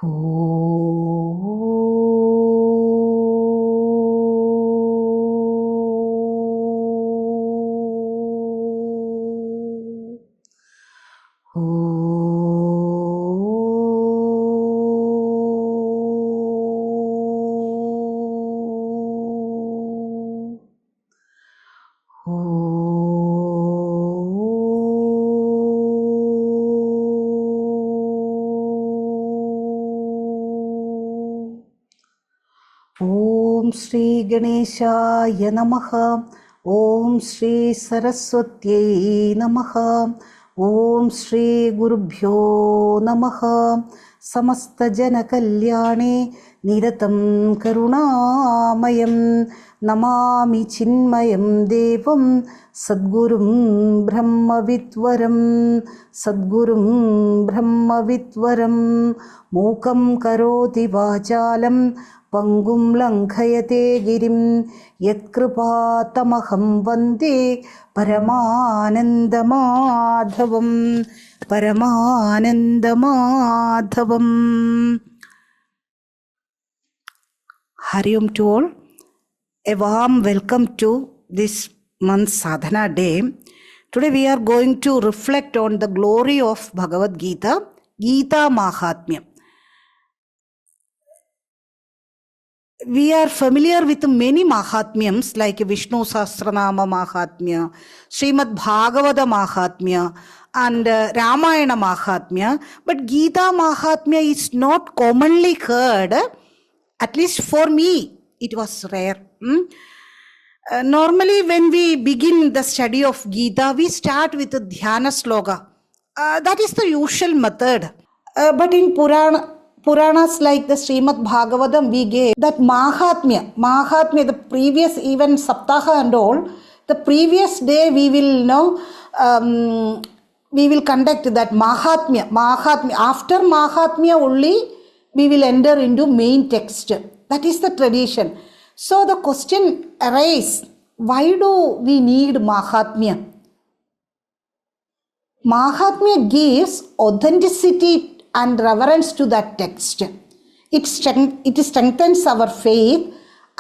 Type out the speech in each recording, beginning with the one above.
ഓം ശ്രീ ഗണേശായ നമഃ. ഓം ശ്രീ സരസ്വത്യൈ നമഃ. ഓം ശ്രീ ഗുരുഭ്യോ നമഃ. സമസ്തജനകല്യാണേ നിരതം കരുണാമയം നമാമി ചിന്മയം ദേവം സദ്ഗുരും ബ്രഹ്മവിദ്വരം. സദ്ഗുരും ബ്രഹ്മവിദ്വരം. മൂകം കരോതി വാചാലം പങ്കും ലംഘയത്തെ ഗിരിം യത്കൃപാതമഹം വന്ദേ പരമാനന്ദമാധവം. പരമാനന്ദമാധവം. Hari Om to all. A warm welcome to this month's sadhana day. Today we are going to reflect on the glory of Bhagavad Gita, Gita Mahatmyam. We are familiar with many Mahatmyams like Vishnu Sahasranama Mahatmya, Srimad Bhagavata Mahatmya and Ramayana Mahatmya. But Gita Mahatmya is not commonly heard. At least for me, it was rare. Normally, when we begin the study of Gita, we start with the Dhyana Sloka. That is the usual method. But in Puranas like the Srimad Bhagavatam, we gave that Mahatmya, the previous even Saptaha and all, the previous day we will we will conduct that Mahatmya. After Mahatmya only, we will enter into main text. That is the tradition. So the question arises, why do we need Mahatmya? Mahatmya gives authenticity and reverence to that text. It strengthens our faith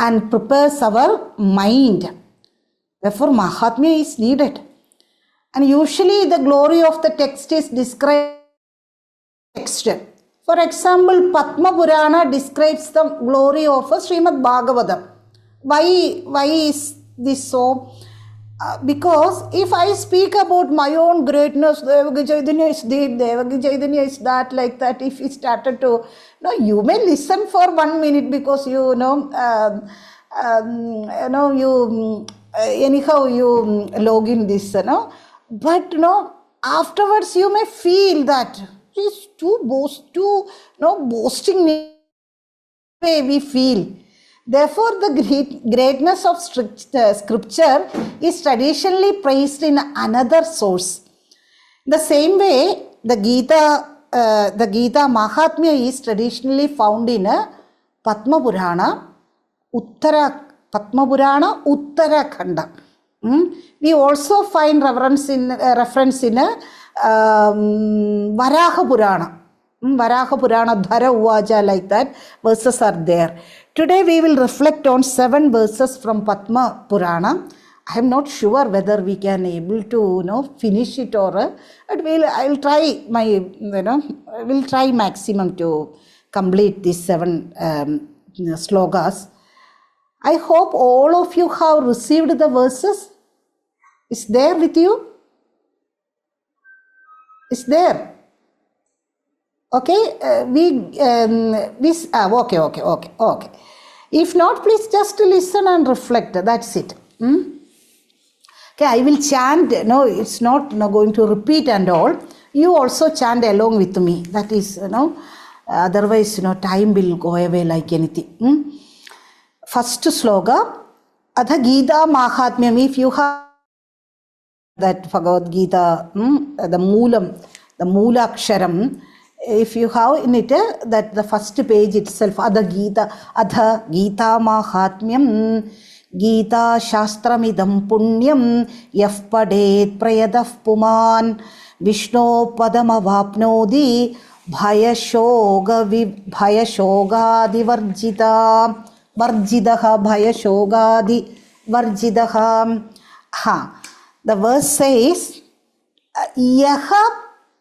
and prepares our mind. Therefore, Mahatmya is needed. And usually the glory of the text is described in text. For example, Padma Purana describes the glory of Srimad Bhagavatam. Why is this so? Because if I speak about my own greatness, Devaki Chaitanya is this, Devaki Chaitanya is that, like that, if we started to, you may listen for 1 minute because anyhow you log in this, but afterwards you may feel that it's too boasting way we feel. Therefore, the greatness of scripture is traditionally praised in another source. The same way, the Gita Mahatmya is traditionally found in Padma Purana, Uttarakhanda. We also find reference in Varaha Purana. Varaha Purana, Dhara Uvaja, like that, verses are there. Today we will reflect on 7 verses from Padma Purana. I am not sure whether we can able to finish it or but I will try my will try maximum to complete these 7 slokas. I hope all of you have received the verses. Is there with you? Is there? Okay, okay. If not, please just listen and reflect. That's it. Okay, I will chant. No, it's not going to repeat and all. You also chant along with me. That is, otherwise, time will go away like anything. First sloka, Adha Gita Mahatmyam. If you have that Bhagavad Gita, the Moolam, the Moolaksharam, if you have in it that the first page itself, Adha Gita Mahatmyam, Gita Shastramidam Punyam, Yaf Padet Prayadah Puman, Vishnu Padama Vapnodi, ഭയശോകാദിവർജിത വർജിതഃ ഭയശോകാദിവർജിതഃ. The verse says, യഹ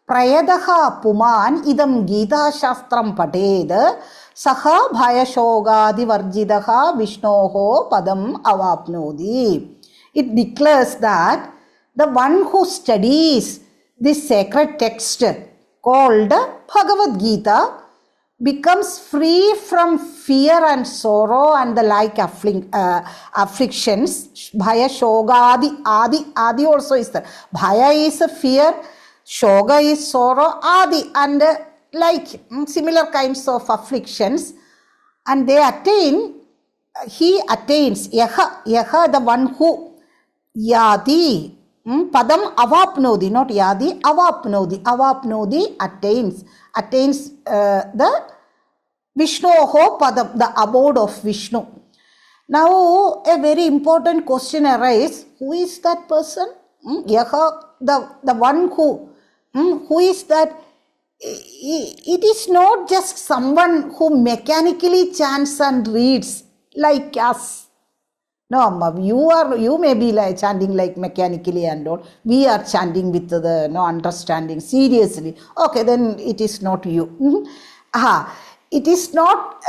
പ്രയതഃ പുമാൻ ഇദം ഗീതാശാസ്ത്രം പഠേത് സഹ ഭയശോകാദിവർജിതഃ വിഷ്ണോഃ പദം അവാപ്നോതി. It declares that the one who studies this sacred text called Bhagavad Gita becomes free from fear and sorrow and the like afflictions. Bhaya, shoga, adi also is there. Bhaya is a fear, shoga is sorrow, adi and like similar kinds of afflictions. And they attain, he attains, yaha, the one who, yadi, padam avapnodi, not yadi, avapnodi attains the Vishnoho padam, the abode of Vishnu. Now a very important question arises, who is that person? Yaha, the one who is that? It is not just someone who mechanically chants and reads like us. No, you may be like chanting like mechanically and all. We are chanting with the understanding seriously. Okay, then it is not you. It is not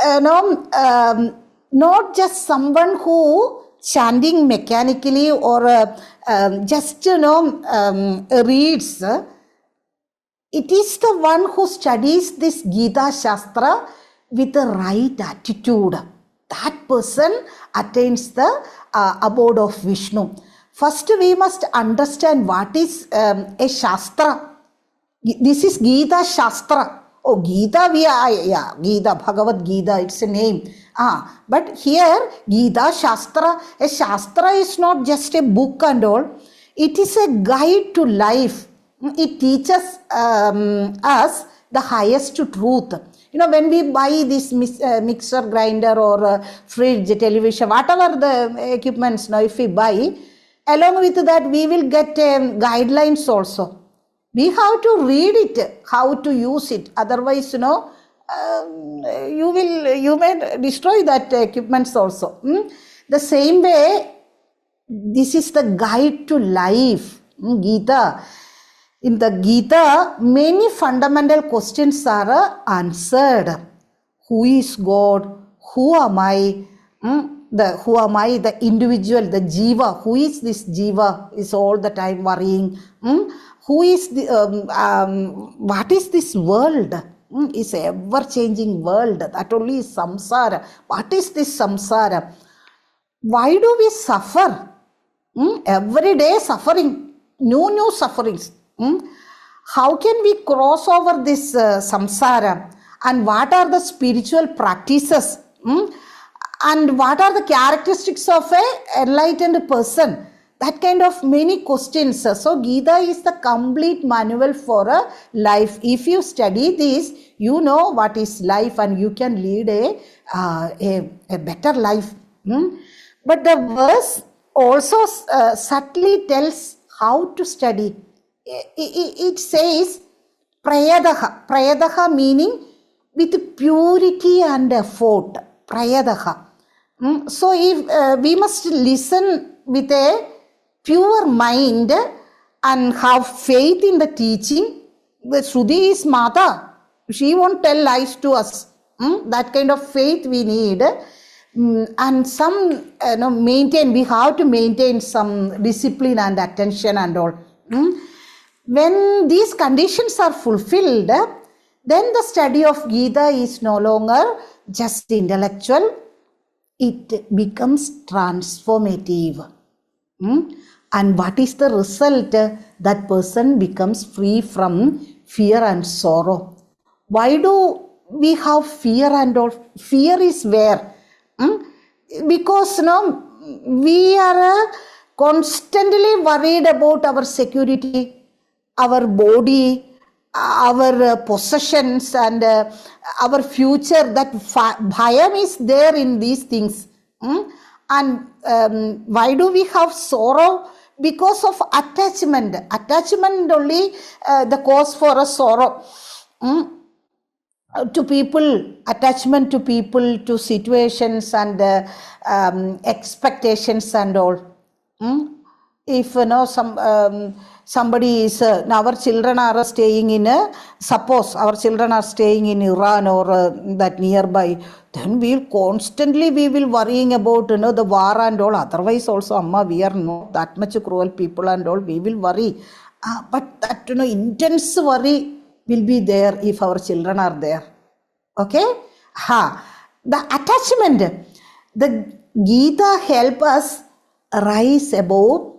not just someone who chanting mechanically or just reads. It is the one who studies this Gita Shastra with the right attitude. That person attains the abode of Vishnu. First, we must understand what is a Shastra. This is Gita Shastra. Oh, Gita, Gita, Bhagavad Gita, it's a name. But here, Gita Shastra, a Shastra is not just a book and all. It is a guide to life. It teaches us the highest truth. When we buy this mixer, grinder or fridge, television, whatever the equipments, if we buy, along with that, we will get guidelines also. We have to read it, how to use it. Otherwise, you may destroy that equipments also. The same way, this is the guide to life. Gita. In the Gita, many fundamental questions are answered. Who is God? Who am I? Who am I? The individual, the jiva. Who is this jiva? Is all the time worrying. Who is the? What is this world? It's an ever-changing world. That only is samsara. What is this samsara? Why do we suffer? Every day suffering, new sufferings. How can we cross over this samsara? And what are the spiritual practices? And what are the characteristics of an enlightened person? That kind of many questions. So Gita is the complete manual for a life. If you study this, you know what is life and you can lead a better life. But the verse also subtly tells how to study. It says prayadaha meaning with purity and effort. Prayadaha. So if we must listen with a pure mind and have faith in the teaching. The Shruti is Mata. She won't tell lies to us. That kind of faith we need. And some we have to maintain some discipline and attention and all. When these conditions are fulfilled, then the study of Gita is no longer just intellectual, it becomes transformative. And what is the result? That person becomes free from fear and sorrow. Why do we have fear and all? Fear is where? Because we are constantly worried about our security, our body, our possessions and our future. That bhayam is there in these things. And why do we have sorrow? Because of attachment. Attachment only the cause for a sorrow. to people, attachment to people, to situations and expectations and all. If somebody is now our children are staying in suppose our children are staying in Iran or that nearby, then we will worrying about the war and all. Otherwise also, amma, we are not that much cruel people and all, we will worry, but that intense worry will be there if our children are there. Okay, the attachment, the Gita help us rise above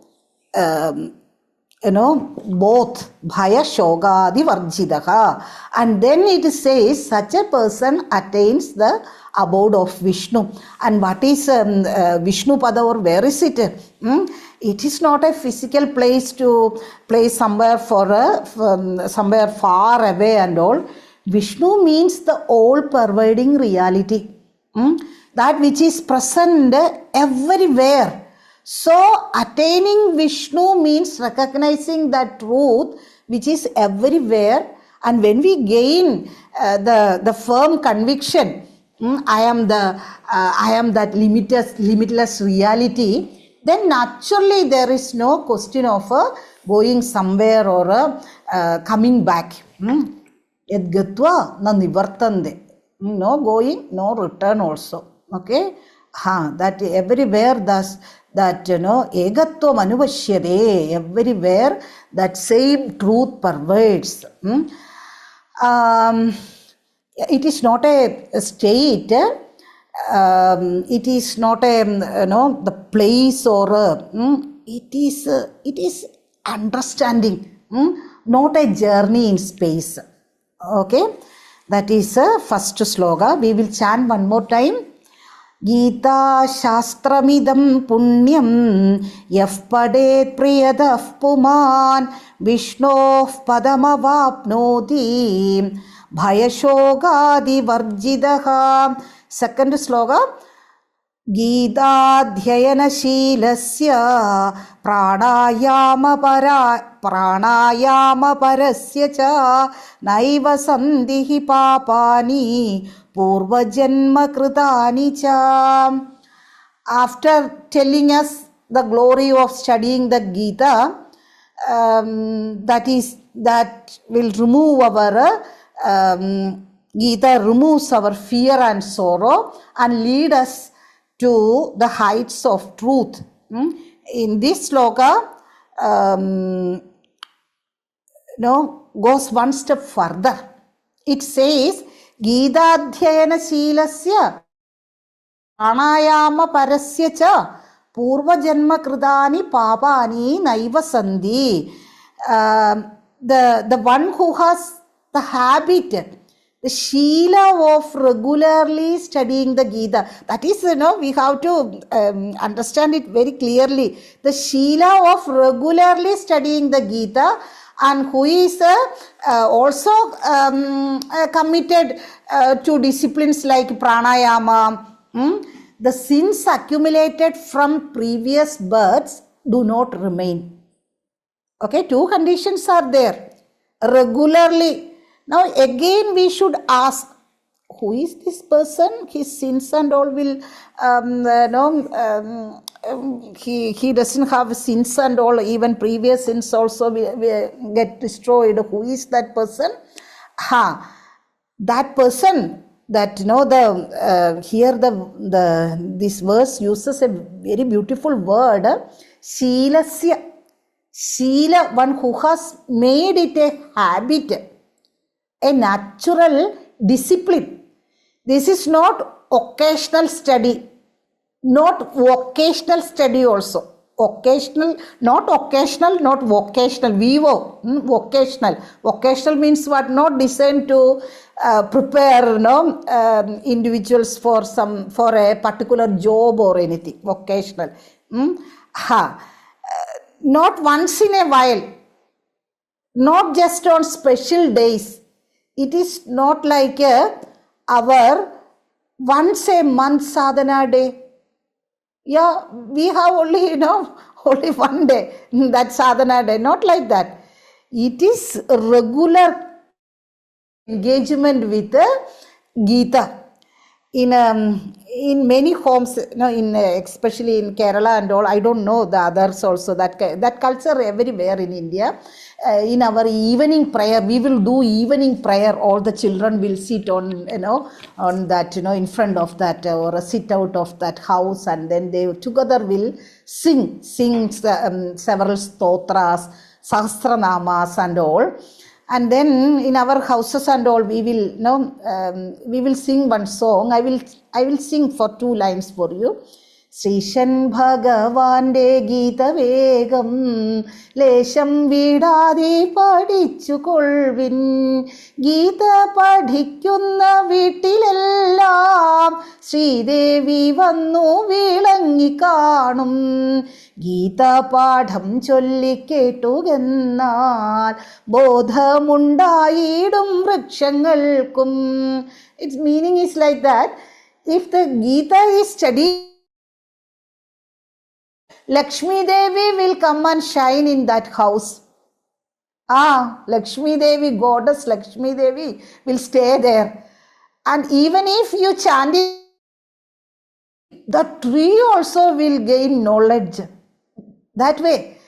both bhaya shogadi varjidaha, and then it says such a person attains the abode of Vishnu. And what is Vishnu pada, or where is it? It is not a physical place to place somewhere somewhere far away and all. Vishnu means the all-pervading reality, that which is present everywhere. So attaining Vishnu means recognizing that truth which is everywhere, and when we gain the firm conviction, I am that limitless reality, then naturally there is no question of going somewhere or coming back. Yadgatva na nivartande, no going, no return also. Okay, that everywhere that egatvam anuvashyade, everywhere that same truth pervades. It is not a state, it is not the place, or it is understanding, not a journey in space. Okay, that is first sloka. We will chant one more time. Gita Shastramidam Punyam Yaf Padet Priyadah Puman Vishnof Padamavapnoti Bhayashogadi Varjidaha. Second sloka. Gita Dhyayana Shilasya Pranayama Parasya Cha Naiva Sandhihi Papani Purva Janma Kritani Cha. After telling us the glory of studying the Gita, that will remove our Gita removes our fear and sorrow and lead us to the heights of truth. In this sloka, goes one step further. It says, Gita Dhyayana Shilasya Pranayama Parasya Cha Purva Janma Kritani Papani Naiva Sandhi. The one who has the habit, the Sheela of regularly studying the Gita. That is, we have to understand it very clearly. The Sheela of regularly studying the Gita, and who is also committed to disciplines like pranayama. The sins accumulated from previous births do not remain. Okay, two conditions are there. Regularly. Now again we should ask, who is this person? His sins and all will, he doesn't have sins and all, even previous sins also will get destroyed. Who is that person? That person, that here this verse uses a very beautiful word, Sheelasya. Sheela, one who has made it a habit, a natural discipline. This is not occasional study, not vocational study also. Occasional, not vocational, vivo, vocational. Vocational means what? Not designed to prepare individuals for a particular job or anything. Vocational. Not once in a while, not just on special days. It is not like our once a month sadhana day. Yeah, we have only, only one day, that sadhana day. Not like that. It is regular engagement with the Gita. In many homes, especially in Kerala and all, I don't know the others also, that culture everywhere in India. In our evening prayer, we will do evening prayer. All the children will sit on that, in front of that, or sit out of that house, and then they together will sing several stotras, sahasranamas and all. And then in our houses and all, we will sing one song. I will sing for 2 lines for you. Srishan Bhagavande Gita Vegam Lesham Vidadi Padichu Kolvin Gita Padhikunna Vittilellam Sridevi Vannu Vilangi Kanum Gita Padham Cholli Ketugenനാൽ Bodhamundayidum Vrikshangalkum. Its meaning is like that. If the Gita is studied, Lakshmi Devi will come and shine in that house. Lakshmi Devi, goddess Lakshmi Devi will stay there. And even if you chant it, the tree also will gain knowledge. That way.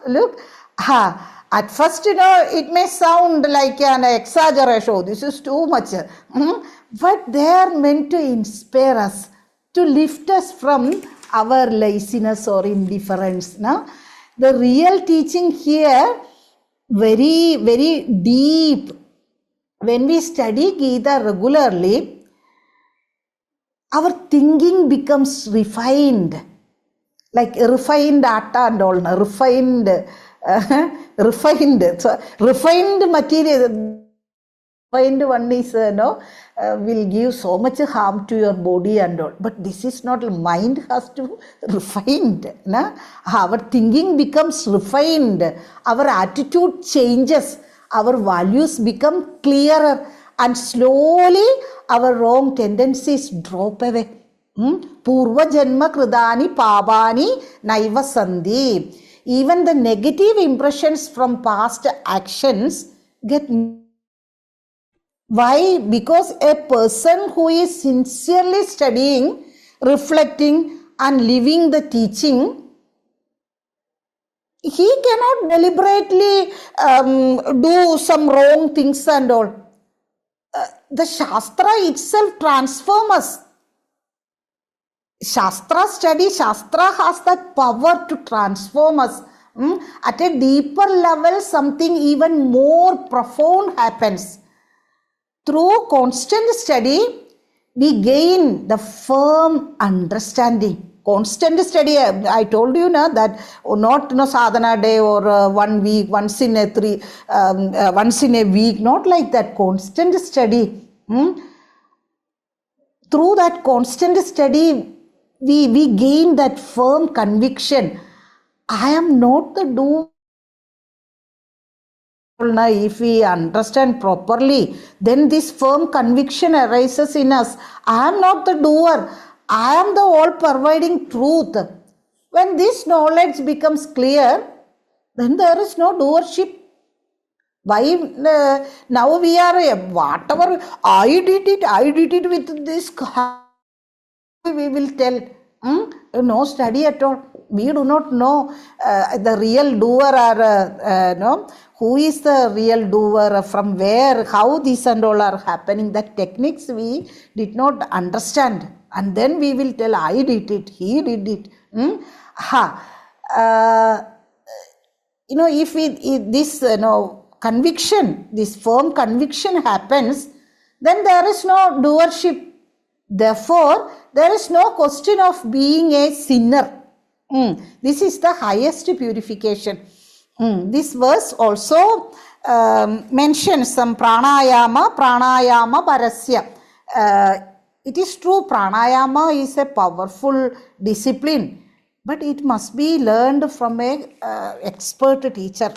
Look. At first, it may sound like an exaggeration. Oh, this is too much. But they are meant to inspire us, to lift us from our laziness or indifference. The real teaching here, very, very deep. When we study Gita regularly, our thinking becomes refined. Like refined atta and all, refined material. Refined one is, will give so much harm to your body and all. But this is not, mind has to refined. Our thinking becomes refined. Our attitude changes. Our values become clearer. And slowly our wrong tendencies drop away. Purva Janma Kridani Pabani Naiva Sandhi. Even the negative impressions from past actions get. Why? Because a person who is sincerely studying, reflecting and living the teaching, he cannot deliberately do some wrong things and all. The Shastra itself transforms us. Shastra study, Shastra has that power to transform us. At a deeper level, something even more profound happens. Through constant study, we gain the firm understanding. Constant study, I told you that not sadhana day or 1 week, once in a week, not like that. Constant study. Through that constant study, we gain that firm conviction. I am not the doer. If we understand properly, then this firm conviction arises in us. I am not the doer. I am the all-pervading truth. When this knowledge becomes clear, then there is no doership. Why now we are whatever I did it with this. We will tell. No study at all. We do not know the real doer or who is the real doer, from where, how these and all are happening. That techniques we did not understand. And then we will tell, I did it, he did it. If this conviction, this firm conviction happens, then there is no doership. Therefore, there is no question of being a sinner. This is the highest purification. This verse also mentions some pranayama parasya. It is true, pranayama is a powerful discipline, but it must be learned from a expert teacher.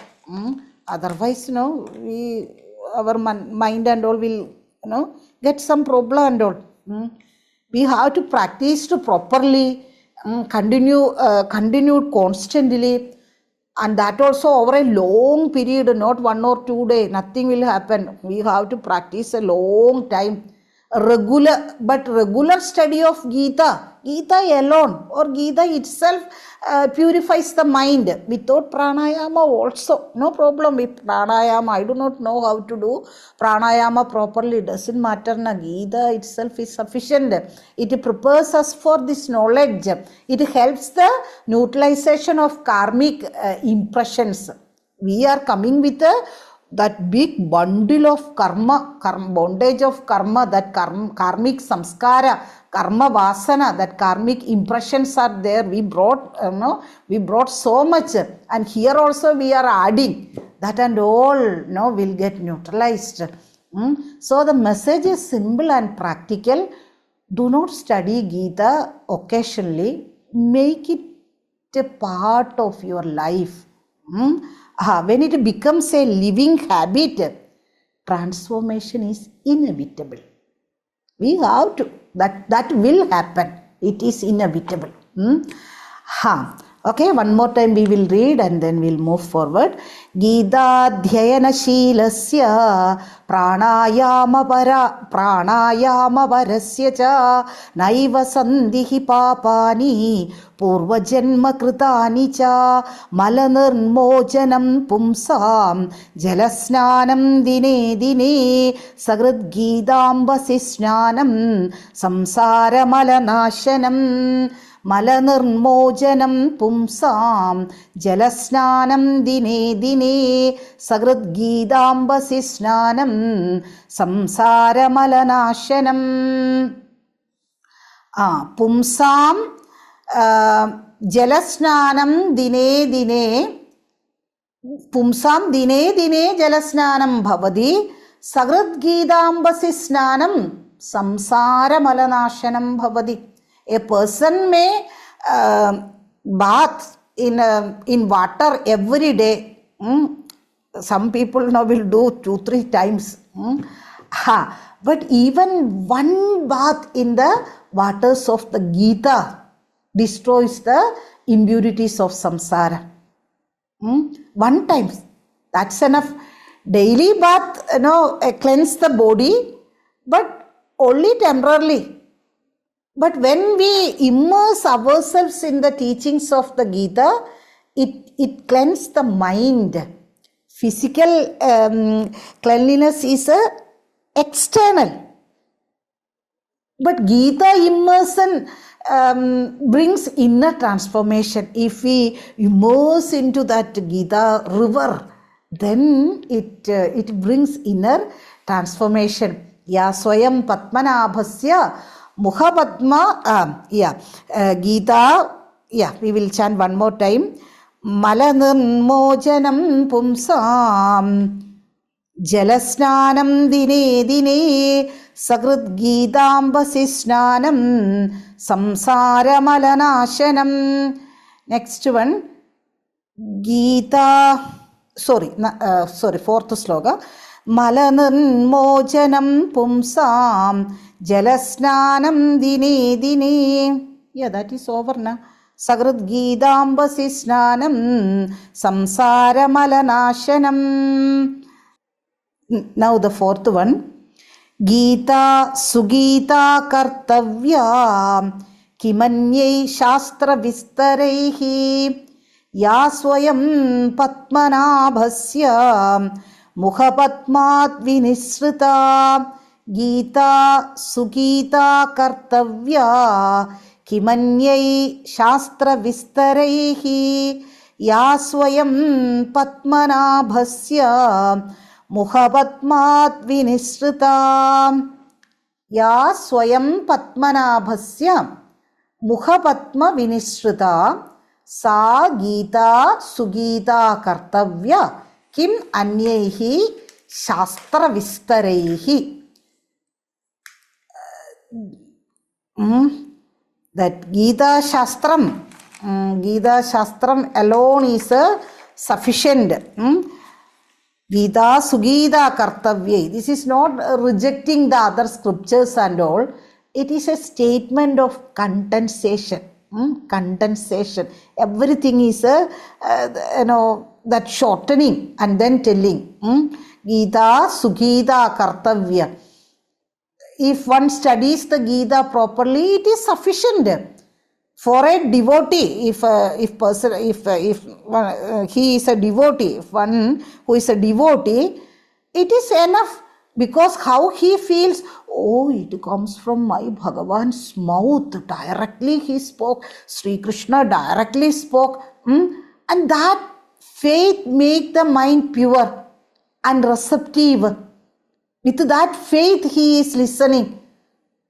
Otherwise, our mind and all will, get some problem and all. We have to practice to properly, continue constantly. and that also over a long period, not 1 or 2 days. Nothing will happen. We have to practice a long time. Regular study of Gita alone or Gita itself purifies the mind. Without pranayama also, no problem with pranayama. I do not know how to do pranayama properly. Doesn't matter. Gita itself is sufficient. It prepares us for this knowledge. It helps the neutralization of karmic impressions. We are coming with that big bundle of karma, bondage of karma, that karmic samskara, karma vasana, that karmic impressions are there. We brought so much, and here also we are adding that, and all will get neutralized. So the message is simple and practical. Do not study Gita occasionally. Make it a part of your life. When it becomes a living habit, transformation is inevitable. We have to, that will happen. It is inevitable. Okay, one more time we will read and then we'll move forward. Gita dhyayana shilasya pranayama varasya cha naiva sandhihi papani purvajanma kritani cha malanirmojanam pumsam jalasnanam dine dine sagrid gidambasi snanam samsara malanashanam malanirmojanam pumsam jalasnanam dine dine sagrid gidambasi snanam samsara malanashanam. Pumsam jalasnanam dine dine, pumsam dine dine jalasnanam bhavadi sagrid gidambasi snanam samsara malanashanam bhavadi. A person may bath in water every day. Some people now will do 2-3 times. But even one bath in the waters of the Gita destroys the impurities of samsara. One time, that's enough. Daily bath, cleanse the body, but only temporarily. But when we immerse ourselves in the teachings of the Gita, it cleanses the mind. Physical cleanliness is external. But Gita immersion brings inner transformation. If we immerse into that Gita river, then it brings inner transformation. Ya swayam patmanabhasya Muhapadma, Gita, we will chant one more time. Malanirmojanam pumsam jalasnanam dine dine sagrid gidambasi snanam samsara malanashanam. Next one, Gita, fourth sloka. Malanirmojanam pumsam jalasnanam dine dine. That is over now. Sagrid gidambasi snanam samsara malanashanam. Now the fourth one. Gita sugita kartavya kimanyai shastra vistaraihi ya swayam patmanabhasya Mukhapatmat vinisrita. Gita sugita kartavya kimanyai shastra vistaraihi ya swayam patmanabhasya Mukhapatmat vinisrita. Ya swayam patmanabhasya Mukhapatma vinisrita sa Gita sugita kartavya kim anyaihi shastra vistaraihi. That Gita Shastram alone is sufficient. Gita Sugita Kartavya. This is not rejecting the other scriptures and all. It is a statement of condensation. condensation. Everything is that shortening and then telling. Gita Sugita Kartavya. If one studies the Gita properly, it is sufficient. For a devotee, if he is a devotee, if one who is a devotee, it is enough, because how he feels, it comes from my Bhagavan's mouth, directly he spoke, Sri Krishna directly spoke, and that faith make the mind pure and receptive. With that faith he is listening.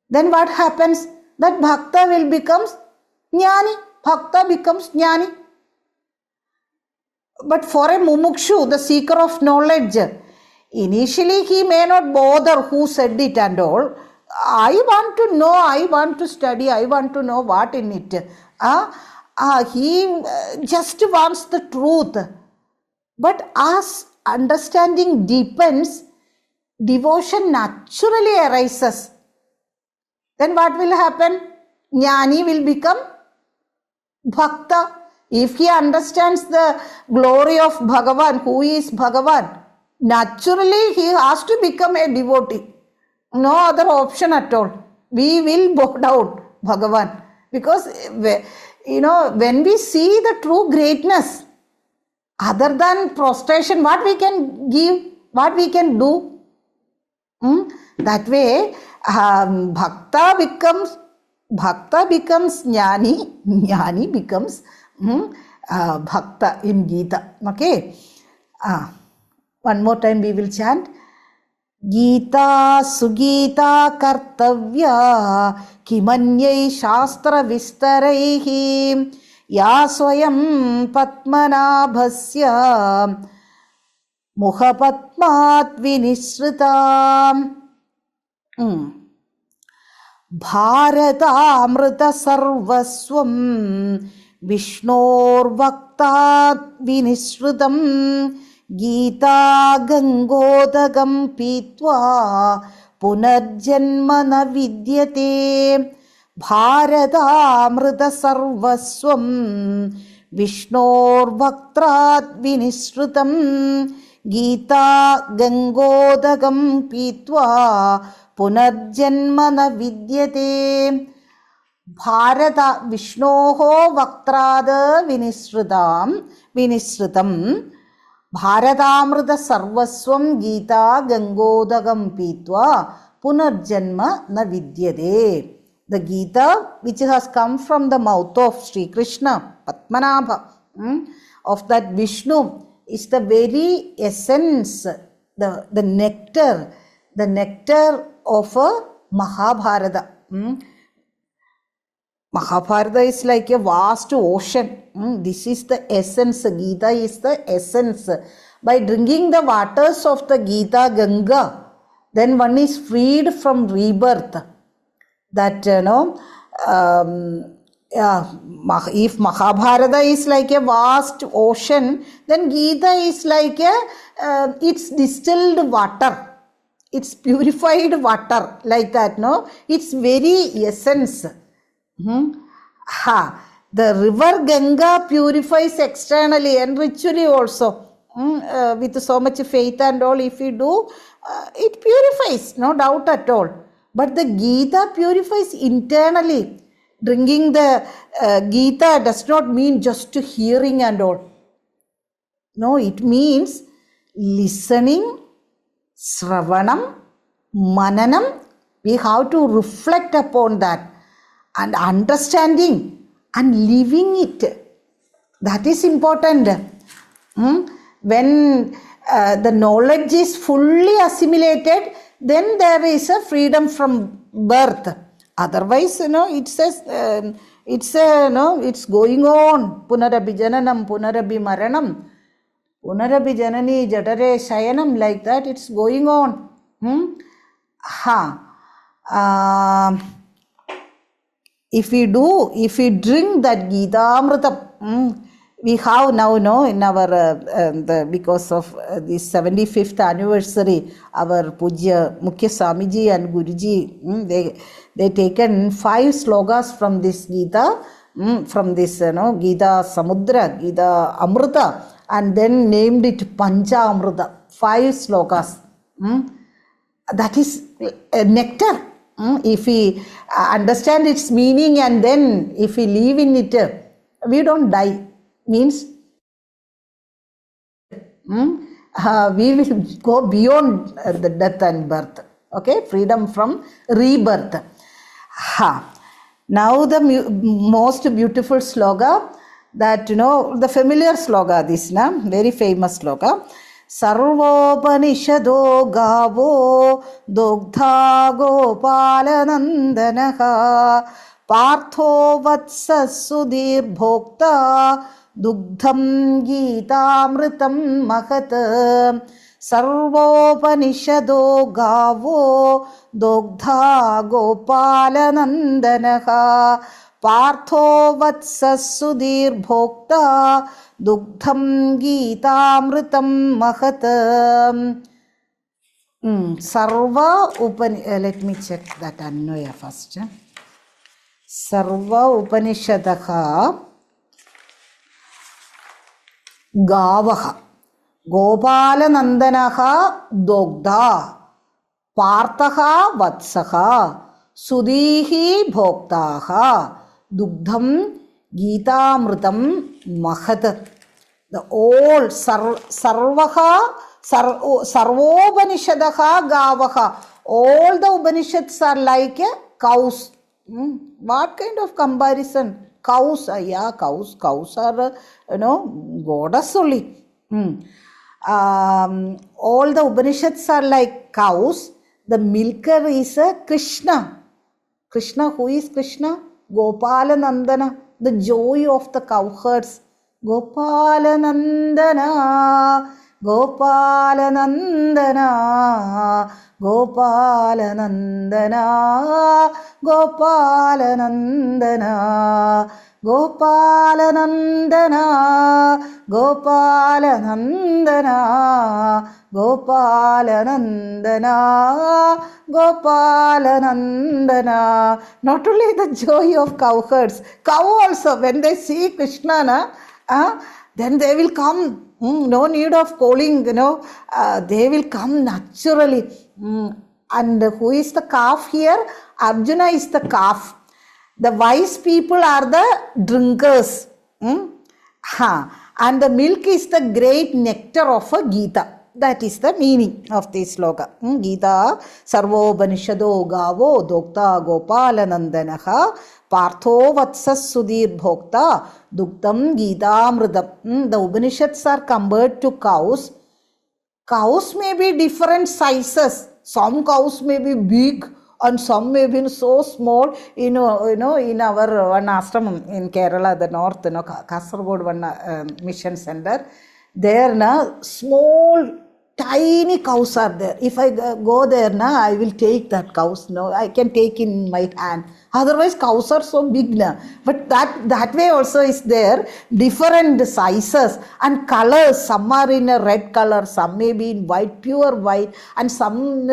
Then what happens? That bhakta will become jnani. Bhakta becomes jnani. But for a mumukshu, the seeker of knowledge, initially he may not bother who said it and all. I want to know, I want to study, I want to know what in it. He just wants the truth. But as understanding deepens, devotion naturally arises. Then what will happen? Jnani will become bhakta. If he understands the glory of Bhagavan, who is Bhagavan, naturally he has to become a devotee. No other option at all. We will bow down Bhagavan. Because, when we see the true greatness, other than prostration, what we can give, what we can do, that way, bhakta becomes jnani, jnani becomes bhakta in Gita. Okay. One more time we will chant. Gita Sugita Kartavya Kimanyai Shastra Vistaraihi Ya Swayam Padmanabhasya Mukhapatmat Vinisritam Bharata Amrita Sarvaswam Vishnor Vaktat Vinisritam Gita Gangodagam Pitva Punarjanma na vidyate Bharata Amrita Sarvaswam Vishnor Vaktrat Vinisrutam Gita Gangodagam Pitva Punarjanma na vidyate Bharata Vishnoho Vaktrada Vinisrutam Bharatamrita Sarvaswam Gita Gangodagam Pitva Punarjanma na vidyate. The Gita, which has come from the mouth of Sri Krishna, Padmanabha, of that Vishnu, is the very essence, the nectar of a Mahabharata. Mahabharata is like a vast ocean. This is the essence. Gita is the essence. By drinking the waters of the Gita Ganga, then one is freed from rebirth. That, if Mahabharata is like a vast ocean, then Gita is like it's distilled water. It's purified water, like that, no? Its very essence. The river Ganga purifies externally and ritually also. With so much faith and all, if you do, it purifies, no doubt at all. But the Gita purifies internally. Drinking the Gita does not mean just hearing and all. No, it means listening, Sravanam, Mananam. We have to reflect upon that. And understanding and living it. That is important. When the knowledge is fully assimilated, then there is a freedom from birth. Otherwise, it's going on. Punarabi jananam, punarabi maranam, punarabi janani jatare shayanam, like that, it's going on. If we drink that Gita Amrita, we have now, in our, because of this 75th anniversary, our Pujya Mukhya Swamiji and Guruji, they taken 5 slogas from this Gita from this, Gita Samudra, Gita Amrita, and then named it Pancha Amrita, 5 slokas. That is nectar. If we understand its meaning and then if we live in it, we don't die. Means we will go beyond the death and birth. Okay, freedom from rebirth. Now the most beautiful sloka, that the familiar sloka, this very famous sloka. Sarvopanishado gavo dogdha gopalanandanaha partho vatsa sudhir bhokta dugdham geetamritam mahat. Sarvopanishado gavo dogdha gopalanandanaha partho vatsa sudhir bhokta dugdham geetamritam mahat. Sarva let me check that Anvaya first. Sarva Upanishadaha Gavaha Gopalanandanaha Dogdha Parthaha Vatsaha Sudhihi Bhoktaha Dugdham Geetamritam Mahat. The old Sarvaha Sarvopanishadaha Gavaha. All the Upanishads are like cows. What kind of comparison? Cows, cows are, goddess only. All the Upanishads are like cows. The milker is Krishna. Krishna, who is Krishna? Gopalanandana, the joy of the cowherds. Gopalanandana, Gopalanandana, Gopalanandana, Gopalanandana, Gopalanandana, Gopalanandana, Gopalanandana, Gopalanandana. Not only the joy of cowherds, cow also, when they see Krishna, then they will come. No need of calling, they will come naturally. And who is the calf here? Arjuna is the calf. The wise people are the drinkers. And the milk is the great nectar of a Gita. That is the meaning of this sloka. Gita Sarvopanishado Gavo Dokta Gopalanandanaha Partho Vatsas Sudhir Bhokta Duktam Geetamritam. The Upanishads are compared to cows. Cows may be different sizes. Some cows may be big and some may be so small. In our one ashram in Kerala, the north, Kasaragod one mission center, there small tiny cows are there. If I go there I will take that cows. I can take in my hand. Otherwise cows are so big but that way also is there. Different sizes and colors. Some are in a red color, some may be in white, pure white, and some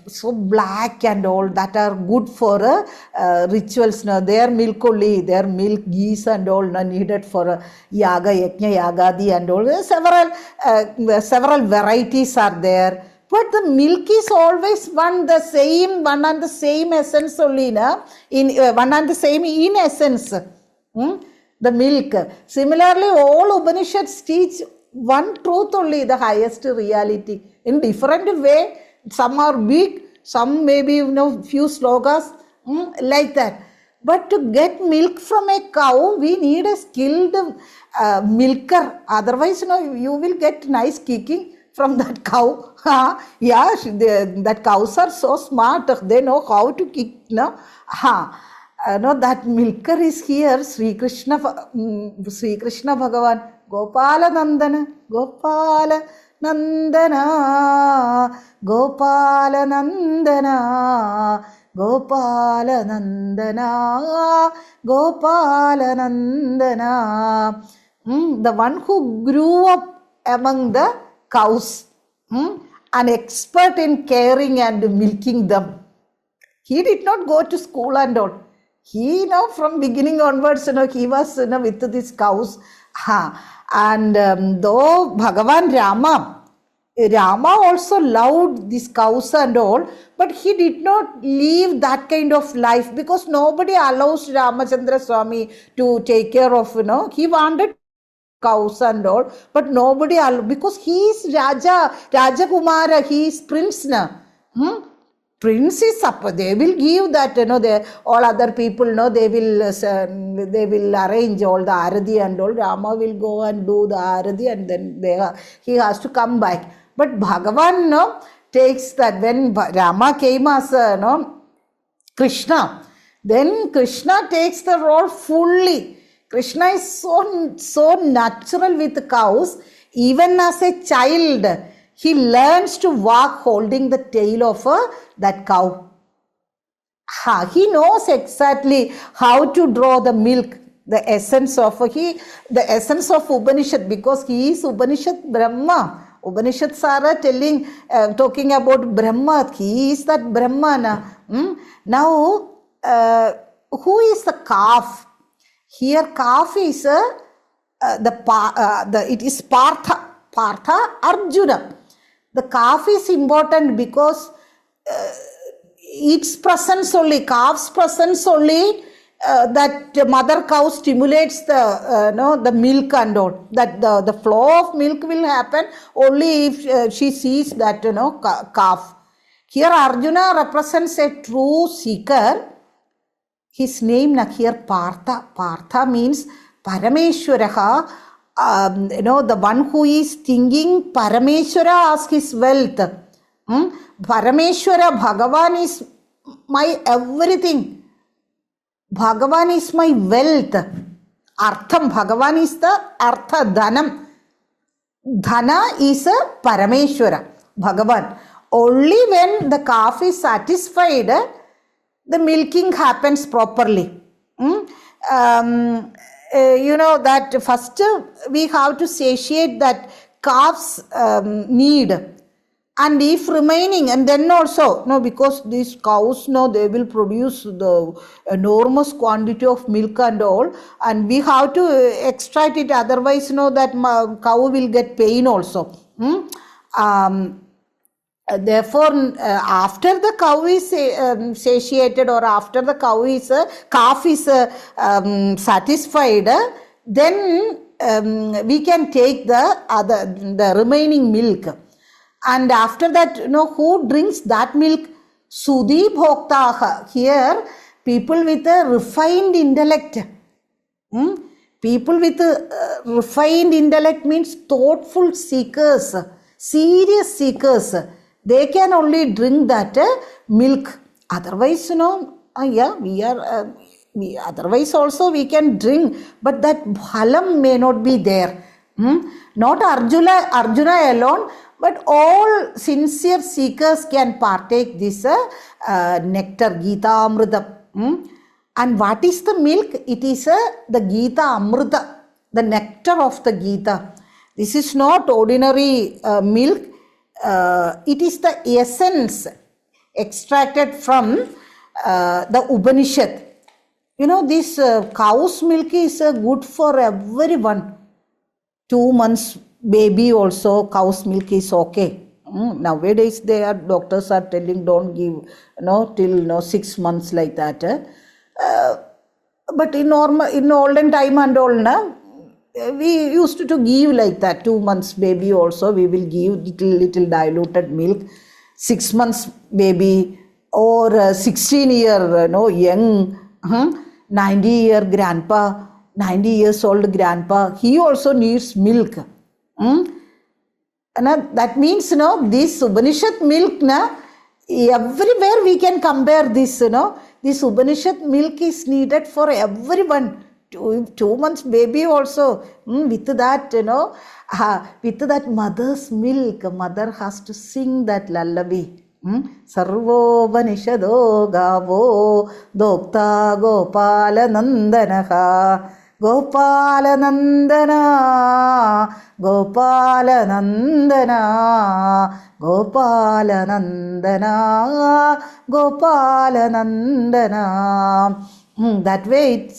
so black and all, that are good for rituals. Their milk only, their milk, geese and all needed for yaga, yajna, yagadi and all. Several varieties are there. But the milk is always one and the same essence only, one and the same in essence. The milk. Similarly, all Upanishads teach one truth only, the highest reality. In different way, some are big, some maybe few slokas, like that. But to get milk from a cow, we need a skilled milker. Otherwise, you will get nice kicking from that cow. That cows are so smart, they know how to kick. That milker is here, Sri Krishna Bhagavan. Gopalanandana, Gopalanandana, Gopalanandana, Gopalanandana, Gopalanandana. The one who grew up among the cows, an expert in caring and milking them. He did not go to school and all. He, from beginning onwards, he was, with these cows. And though Bhagavan Rama also loved these cows and all, but he did not live that kind of life because nobody allows Ramachandra Swami to take care of, he wanted cows and all, but nobody because he is Rajakumara, he is prince now. Prince is up. They will give that, all other people, they will arrange all the arati and all. Rama will go and do the arati and then he has to come back. But Bhagavan, takes that when Rama came as Krishna, then Krishna takes the role fully. Krishna is so natural with cows. Even as a child, he learns to walk holding the tail of that cow. He knows exactly how to draw the milk, the essence of Upanishad, because he is Upanishad Brahma. Upanishads are talking about Brahma. He is that Brahmana. Now, who is the calf? Here, calf is it is Partha Arjuna. The calf is important because its presence only, calf's presence only, that mother cow stimulates the milk and all. That the flow of milk will happen only if she sees that calf. Here Arjuna represents a true seeker. His name here Partha. Partha means Parameshwaraha. The one who is thinking Parameshwara as his wealth. Parameshwara, Bhagavan is my everything. Bhagavan is my wealth. Artham, Bhagavan is the Artha, Dhanam. Dhana is a Parameshwara, Bhagavan. Only when the calf is satisfied, the milking happens properly. That first we have to satiate that calf's need. And if remaining, and then also, because these cows, they will produce the enormous quantity of milk and all, and we have to extract it, otherwise, that cow will get pain also. Therefore, after the cow is satiated, or after the calf is satisfied, then we can take the remaining milk. And after that, who drinks that milk? Sudhi bhoktaha. Here, people with a refined intellect. People with a refined intellect means thoughtful seekers, serious seekers. They can only drink that milk. Otherwise, otherwise also we can drink, but that bhalam may not be there. Not Arjuna alone, but all sincere seekers can partake this nectar, Gita Amrita. And what is the milk? It is the Gita Amrita, the nectar of the Gita. This is not ordinary milk. It is the essence extracted from the Upanishad. This cow's milk is good for everyone. 2 months baby also, cow's milk is okay. Nowadays doctors are telling don't give till 6 months like that. But in olden time and all, we used to give like that. 2 months baby also we will give little diluted milk. 6 months baby or 16-year young 90-year grandpa, 90 years old grandpa, he also needs milk. And that means this Upanishad milk everywhere we can compare this. This Upanishad milk is needed for everyone. 2 months baby also, with that with that mother's milk, mother has to sing that lullaby. Sarvo Vanishado Gavo Dokta Gopala Nandanaha Gopalanandana, Gopalanandana, Gopalanandana, Gopalanandana. That way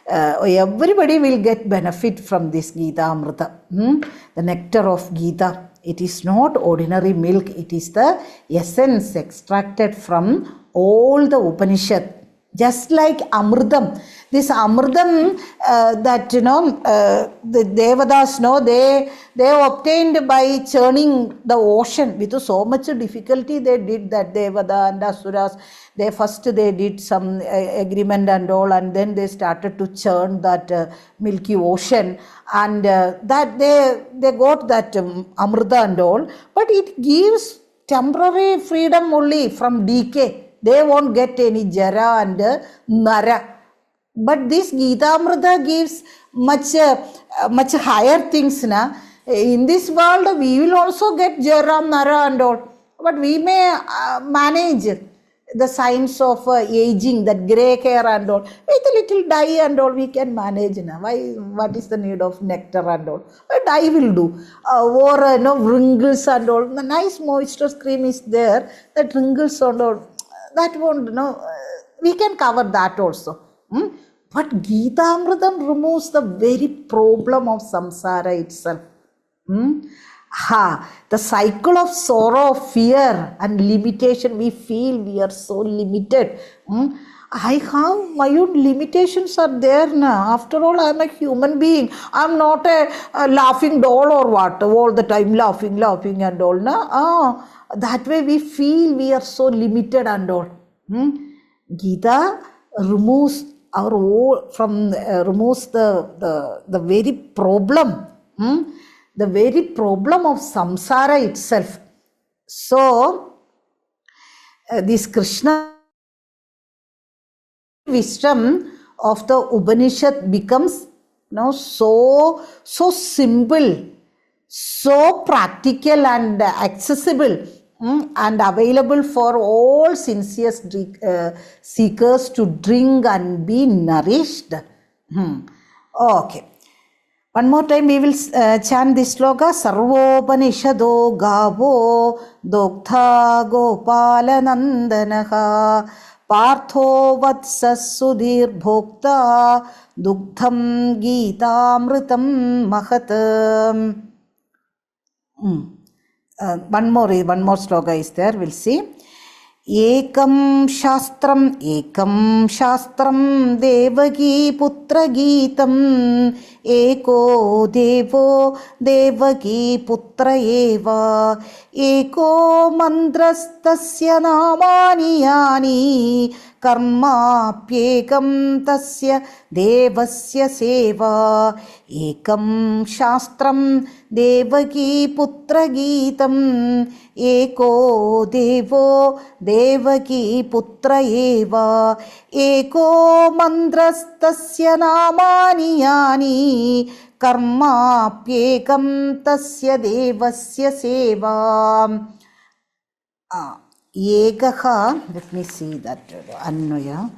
everybody will get benefit from this Gita Amrita, the nectar of Gita. It is not ordinary milk, it is the essence extracted from all the Upanishad. Just like Amritam, this Amritam that the Devadas they obtained by churning the ocean with so much difficulty. They did that. Devada and Asuras, they did some agreement and all, and then they started to churn that milky ocean, and that they got that Amrita and all, but it gives temporary freedom only from decay. They won't get any jara and nara. But this Gita Amrita gives much higher things. In this world, we will also get jara, nara and all. But we may manage the signs of aging, that grey hair and all. With a little dye and all, we can manage. What is the need of nectar and all? Dye will do. Or wrinkles and all. The nice moisture cream is there. That wrinkles and all. That won't, we can cover that also. But Gita Amritam removes the very problem of samsara itself. The cycle of sorrow, fear and limitation, we feel we are so limited. I have my own limitations are there now. After all, I am a human being. I am not a laughing doll or what, all the time laughing and all. That way we feel we are so limited and all. Gita removes removes the very problem, the very problem of samsara itself. So this Krishna wisdom of the Upanishad becomes so simple, so practical and accessible, and available for all sincere seekers to drink and be nourished. Okay. One more time we will chant this sloka. Sarvopanishado gavo doktha gopalanandanaha partho vatsas sudhir bhokta duktham geetamritam mahatam. One more sloka is there, we'll see. Ekam shastram devaki putra geetam eko devo devaki putra eva eko mandrastasya namani yani karmapyekam tasya devasya seva ekam shastram devaki putra geetam eko devo devaki putra eva eko mandrastasya namani yani karmapyekam tasya devasya seva. Ekaha, let me see that Annaya.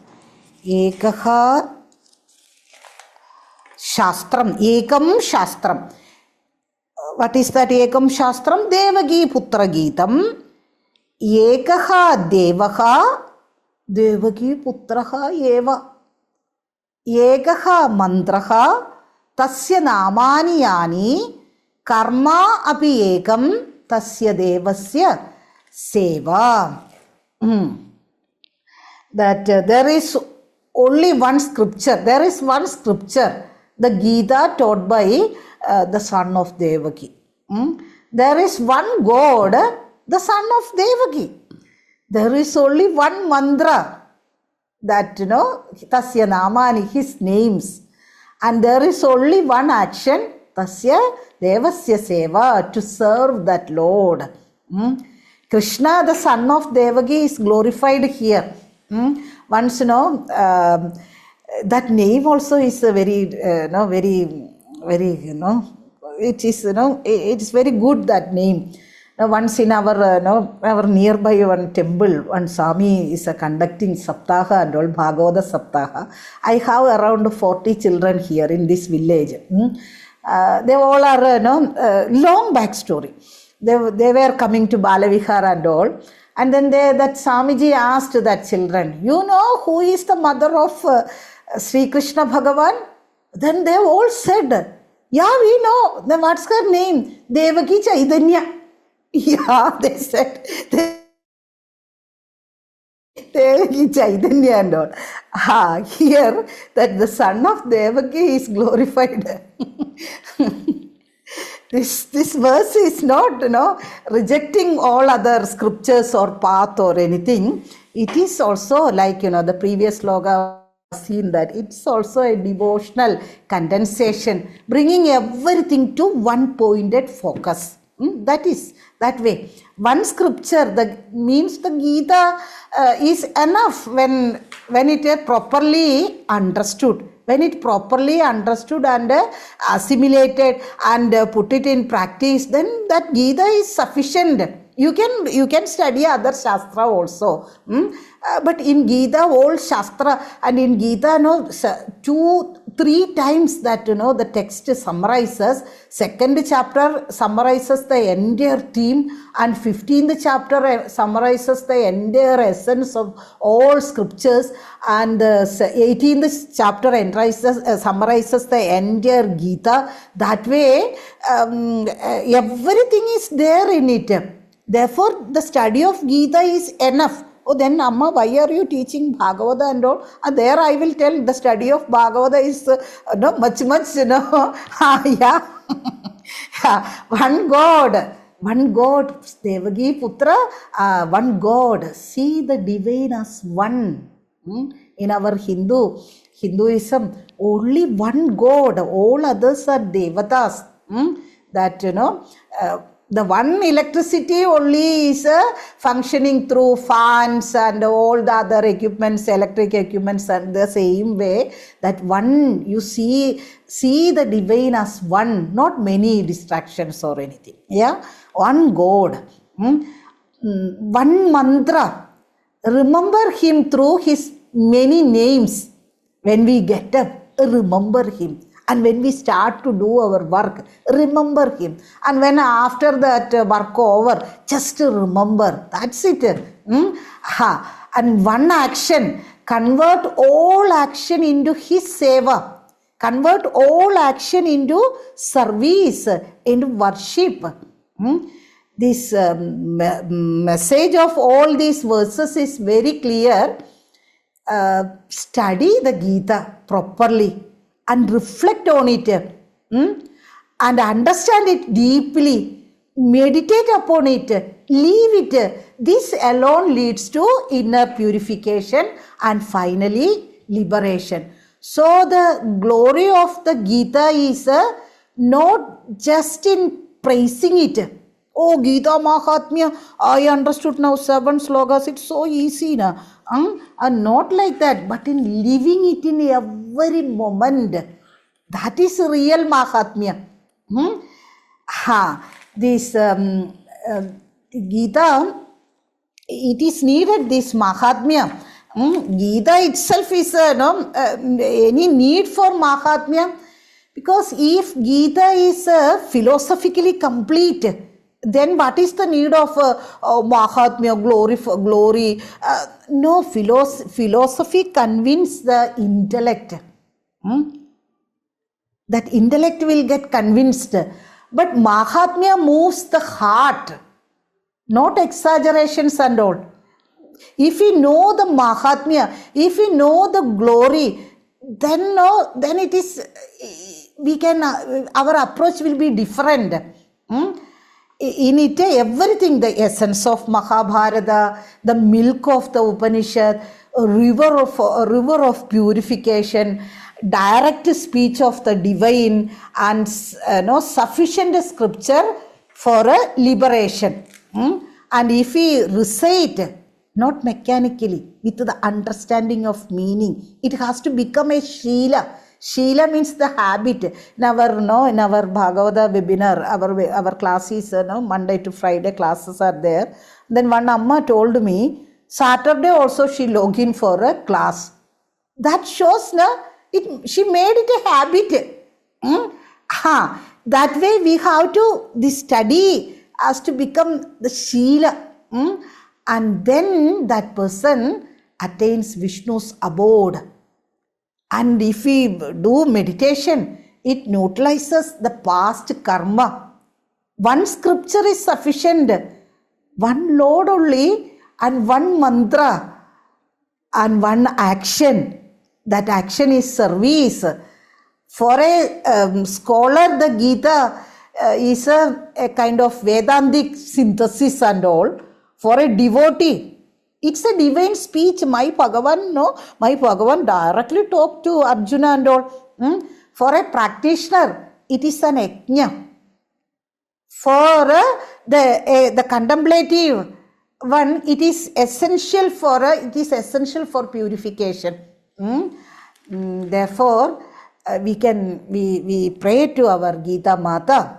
Ekaha Shastram, Ekam Shastram. What is that Ekam Shastram? Devaki Putra Geetam. Ekaha Devaha, Devaki Putraha Eva. Ekaha Mantraha, Tasya Namani Yani, Karma Api Ekam, Tasya Devasya Seva. That there is only one scripture. There is one scripture, the Gita taught by the son of Devaki. There is one God, the son of Devaki. There is only one mantra, that Tasya Namani, his names. And there is only one action, Tasya Devasya Seva, to serve that Lord. Krishna, the son of Devaki, is glorified here. Once, that name also is a very, very, it is, it is very good, that name. Once in our nearby one temple, one Swami is conducting Saptaha and all, Bhagavata Saptaha. I have around 40 children here in this village. They all are, long backstory. They were coming to Balavihar and all. And then that Swamiji asked that children, you know who is the mother of Sri Krishna Bhagavan? Then they all said, yeah, we know. Then what's her name? Devaki Chaitanya. Yeah, they said. Devaki Chaitanya and all. Here, that the son of Devaki is glorified. This verse is not, rejecting all other scriptures or path or anything. It is also like, the previous sloga seen that it's also a devotional condensation, bringing everything to one pointed focus. That is that way. One scripture means the Gita is enough when it is properly understood. When it properly understood and assimilated and put it in practice, then that Gita is sufficient. You can study other Shastra also. But in Gita, old Shastra, and in Gita, 2-3 times that, the text summarizes. Second chapter summarizes the entire theme, and 15th chapter summarizes the entire essence of all scriptures, and 18th chapter summarizes the entire Gita. That way, everything is there in it. Therefore, the study of Gita is enough. Oh, then Amma, why are you teaching Bhagavata and all? There I will tell the study of Bhagavata is much, yeah. One God, Devaki Putra, one God. See the divine as one. In our Hinduism, only one God, all others are Devatas. The one electricity only is functioning through fans and all the other equipments, electric equipments, and the same way that one, you see the divine as one, not many distractions or anything. Yeah, one God, one mantra. Remember him through his many names. When we get up, remember him. And when we start to do our work, remember him. And when after that work over, just remember. That's it. And one action, convert all action into his seva. Convert all action into service, into worship. This message of all these verses is very clear. Study the Gita properly and reflect on it, and understand it deeply, meditate upon it, leave it. This alone leads to inner purification and finally liberation. So the glory of the Gita is not just in praising it. Oh, Gita Mahatmya, I understood now 7 slokas, it's so easy. And not like that, but in living it in every moment. That is real Mahatmya. This Gita, it is needed, this Mahatmya. Gita itself is any need for Mahatmya, because if Gita is philosophically complete, then what is the need of Mahatmya, glory? No, philosophy convinces the intellect. That intellect will get convinced. But Mahatmya moves the heart, not exaggerations and all. If we know the Mahatmya, if we know the glory, then it is, our approach will be different. In it, everything, the essence of Mahabharata, the milk of the Upanishad, a river of purification, direct speech of the divine, and sufficient scripture for a liberation. And if we recite, not mechanically, with the understanding of meaning, it has to become a Shila. Sheela means the habit. In our Bhagavata webinar, our classes, Monday to Friday classes are there. Then one Amma told me, Saturday also she log in for a class. That shows, she made it a habit. That way we have to, the study has to become the Sheela. And then that person attains Vishnu's abode. And if we do meditation, it neutralizes the past karma. One scripture is sufficient, one Lord only, and one mantra, and one action. That action is service. For a scholar, the Gita is a kind of Vedantic synthesis and all. For a devotee, it's a divine speech. My Bhagavan directly talked to Arjuna and all. For a practitioner, it is an yajna. For the contemplative one, it is essential for purification. Therefore, we pray to our Gita Mata.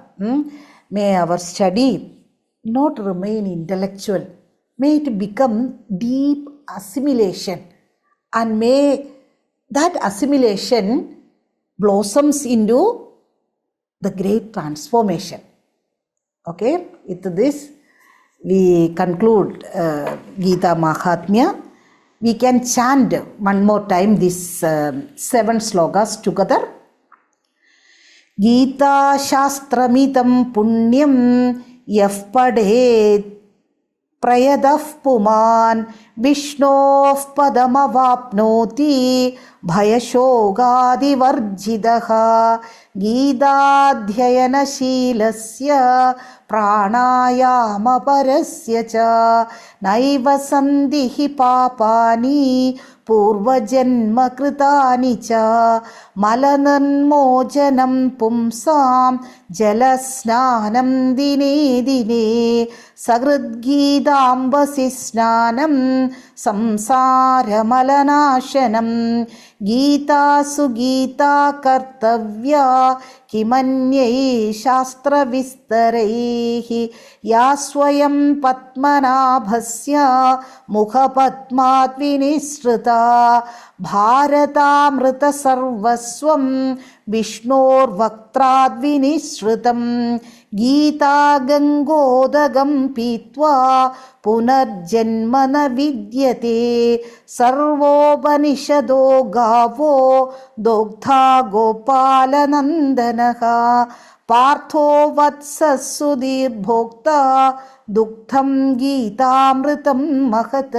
May our study not remain intellectual. May it become deep assimilation, and may that assimilation blossoms into the great transformation. Okay, with this we conclude Gita Mahatmya. We can chant one more time these 7 slokas together. Gita Shastramitam Punyam Yaf Padhet Prayadah Puman Vishnof Padamavapnoti Bhayashogadi Varjidaha Gidadhyayana Shilasya Pranayama Parasya Cha Naiva Sandhihi Papani Purvajanma Kritani Cha Malananmojanam Pumsam Jalasnanam Dine Dine Sagridgidambasi Snanam Samsara Malanashanam Gita Sugita Kartavya Kimanyai Shastra Vistarehi Yaswayam Patmanabhasya Mukha Patmat Vinishrita Bharatamrita Sarvaswam Vishnor Vaktrad Vinishritam Gita Gangodagam Pitva Punarjanmana Vidyate Sarvopanishado Gavo Dogdha Gopalanandanaha Partho Vatsa Sudhir Bhokta Duktham Gitamritam Mahat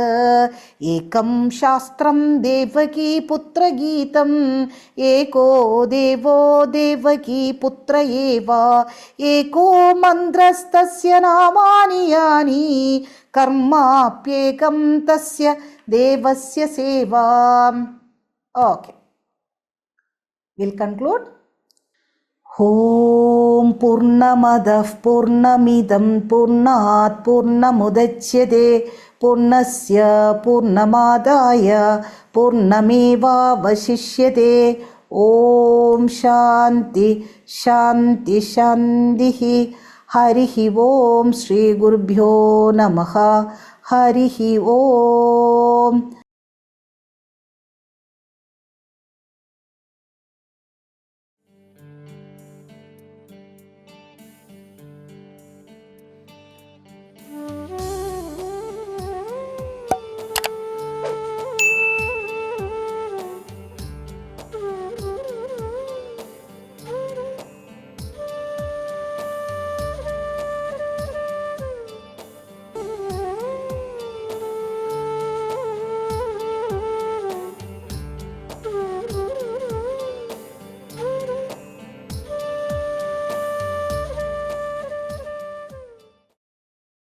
Ekam Shastram Devaki Putra Gitam Eko Devo Devaki Putra Eva Eko Mandrastasya Namani Yani Karma Pyekam Tasya Devasya Seva. Okay, we'll conclude. Om Purnamadah Purnamidam Purnat Purnamudachyate Purnasya Purnamadaya Purnameva Vashishyate. Om Shanti Shanti Shantihi. Harihi Om Shri Gurubhyo Namaha. Harihi Om.